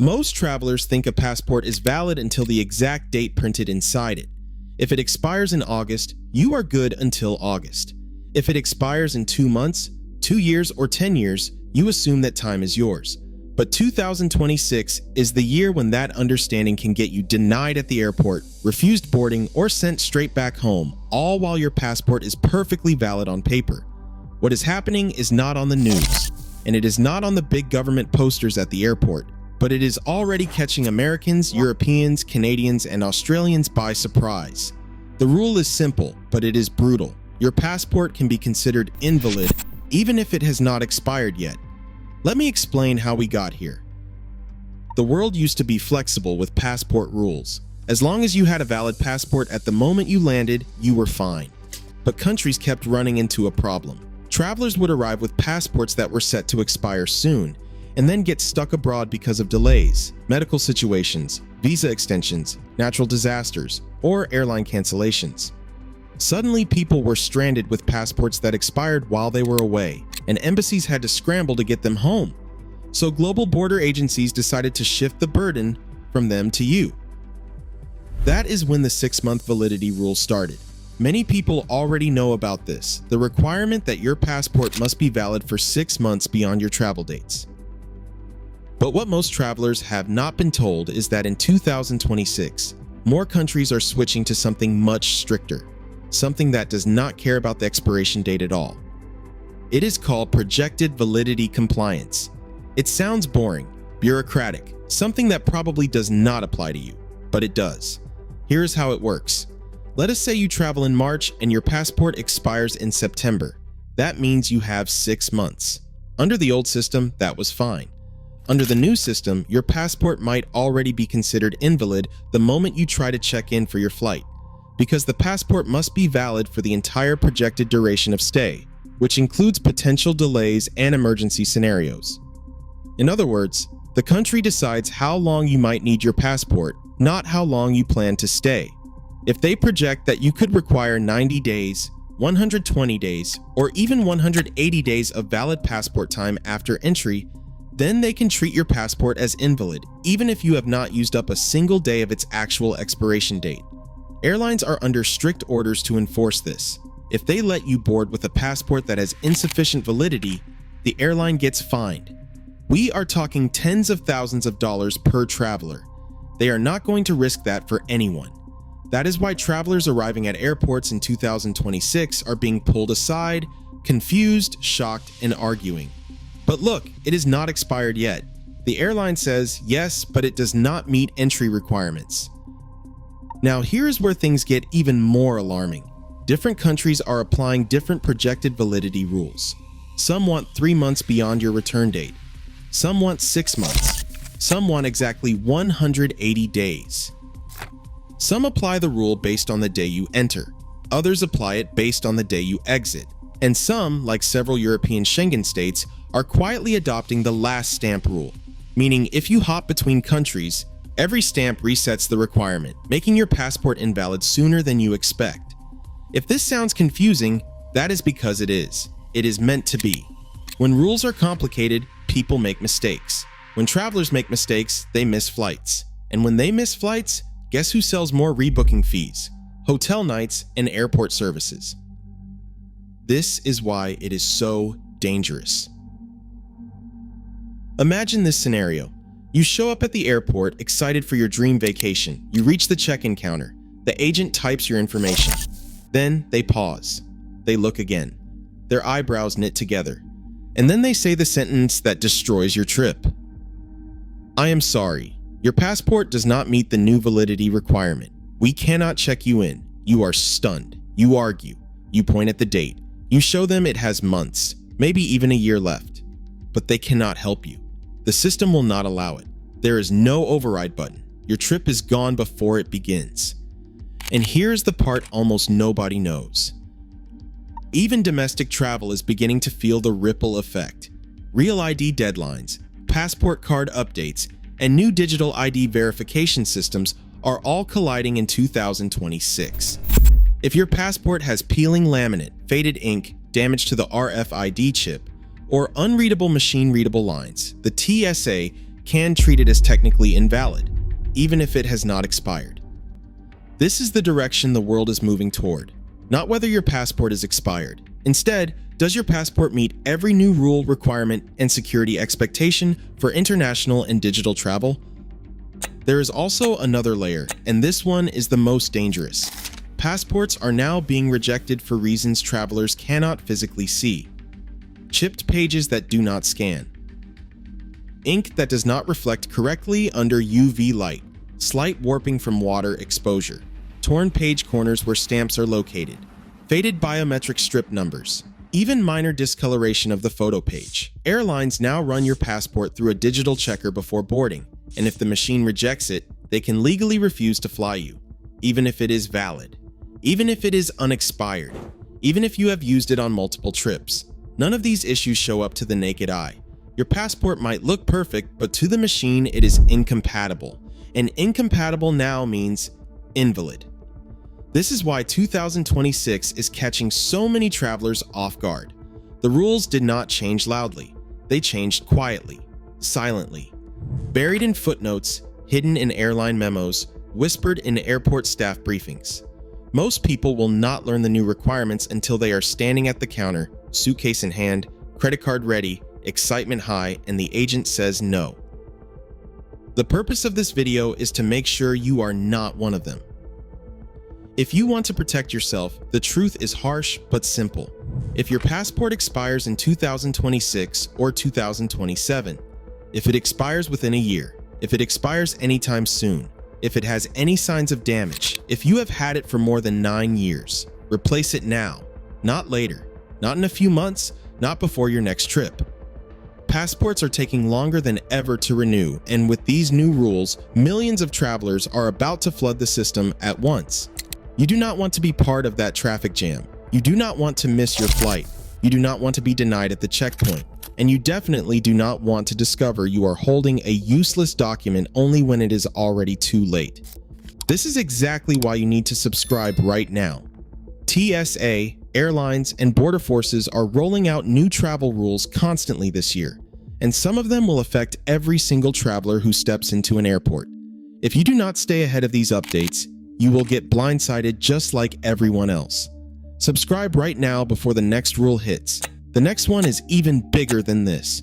Most travelers think a passport is valid until the exact date printed inside it. If it expires in August, you are good until August. If it expires in 2 months, 2 years, or 10 years, you assume that time is yours. But 2026 is the year when that understanding can get you denied at the airport, refused boarding, or sent straight back home, all while your passport is perfectly valid on paper. What is happening is not on the news, and it is not on the big government posters at the airport, but it is already catching Americans, Europeans, Canadians, and Australians by surprise. The rule is simple, but it is brutal. Your passport can be considered invalid even if it has not expired yet. Let me explain how we got here. The world used to be flexible with passport rules. As long as you had a valid passport at the moment you landed, you were fine. But countries kept running into a problem. Travelers would arrive with passports that were set to expire soon, and then get stuck abroad because of delays, medical situations, visa extensions, natural disasters, or airline cancellations. Suddenly, people were stranded with passports that expired while they were away, and embassies had to scramble to get them home. So global border agencies decided to shift the burden from them to you. That is when the 6-month validity rule started. Many people already know about this, the requirement that your passport must be valid for 6 months beyond your travel dates. But what most travelers have not been told is that in 2026, more countries are switching to something much stricter, something that does not care about the expiration date at all. It is called projected validity compliance. It sounds boring, bureaucratic, something that probably does not apply to you, but it does. Here's how it works. Let us say you travel in March and your passport expires in September. That means you have 6 months. Under the old system, that was fine. Under the new system, your passport might already be considered invalid the moment you try to check in for your flight, because the passport must be valid for the entire projected duration of stay, which includes potential delays and emergency scenarios. In other words, the country decides how long you might need your passport, not how long you plan to stay. If they project that you could require 90 days, 120 days, or even 180 days of valid passport time after entry, then they can treat your passport as invalid, even if you have not used up a single day of its actual expiration date. Airlines are under strict orders to enforce this. If they let you board with a passport that has insufficient validity, the airline gets fined. We are talking tens of thousands of dollars per traveler. They are not going to risk that for anyone. That is why travelers arriving at airports in 2026 are being pulled aside, confused, shocked, and arguing. But look, it is not expired yet. The airline says yes, but it does not meet entry requirements. Now here's where things get even more alarming. Different countries are applying different projected validity rules. Some want 3 months beyond your return date. Some want 6 months. Some want exactly 180 days. Some apply the rule based on the day you enter. Others apply it based on the day you exit. And some, like several European Schengen states, are quietly adopting the last stamp rule, meaning if you hop between countries, every stamp resets the requirement, making your passport invalid sooner than you expect. If this sounds confusing, that is because it is. It is meant to be. When rules are complicated, people make mistakes. When travelers make mistakes, they miss flights. And when they miss flights, guess who sells more rebooking fees, hotel nights, and airport services? This is why it is so dangerous. Imagine this scenario. You show up at the airport excited for your dream vacation. You reach the check-in counter. The agent types your information. Then they pause. They look again. Their eyebrows knit together. And then they say the sentence that destroys your trip. I am sorry. Your passport does not meet the new validity requirement. We cannot check you in. You are stunned. You argue. You point at the date. You show them it has months, maybe even a year left. But they cannot help you. The system will not allow it. There is no override button. Your trip is gone before it begins. And here's the part almost nobody knows. Even domestic travel is beginning to feel the ripple effect. Real ID deadlines, passport card updates, and new digital ID verification systems are all colliding in 2026. If your passport has peeling laminate, faded ink, damage to the RFID chip, or unreadable machine-readable lines, the TSA can treat it as technically invalid, even if it has not expired. This is the direction the world is moving toward, not whether your passport is expired. Instead, does your passport meet every new rule, requirement, and security expectation for international and digital travel? There is also another layer, and this one is the most dangerous. Passports are now being rejected for reasons travelers cannot physically see. Chipped pages that do not scan. Ink that does not reflect correctly under UV light. Slight warping from water exposure. Torn page corners where stamps are located. Faded biometric strip numbers. Even minor discoloration of the photo page. Airlines now run your passport through a digital checker before boarding, and if the machine rejects it, they can legally refuse to fly you, even if it is valid, even if it is unexpired, even if you have used it on multiple trips. None of these issues show up to the naked eye. Your passport might look perfect, but to the machine it is incompatible, and incompatible now means invalid. This is why 2026 is catching so many travelers off guard. The rules did not change loudly. They changed quietly, silently. Buried in footnotes, hidden in airline memos, whispered in airport staff briefings. Most people will not learn the new requirements until they are standing at the counter, suitcase in hand, credit card ready, excitement high, and the agent says no. The purpose of this video is to make sure you are not one of them. If you want to protect yourself, the truth is harsh but simple. If your passport expires in 2026 or 2027, if it expires within a year, if it expires anytime soon, if it has any signs of damage, if you have had it for more than 9 years, replace it now, not later, not in a few months, not before your next trip. Passports are taking longer than ever to renew, and with these new rules, millions of travelers are about to flood the system at once. You do not want to be part of that traffic jam. You do not want to miss your flight. You do not want to be denied at the checkpoint. And you definitely do not want to discover you are holding a useless document only when it is already too late. This is exactly why you need to subscribe right now. TSA, airlines, and border forces are rolling out new travel rules constantly this year, and some of them will affect every single traveler who steps into an airport. If you do not stay ahead of these updates, you will get blindsided just like everyone else. Subscribe right now before the next rule hits. The next one is even bigger than this.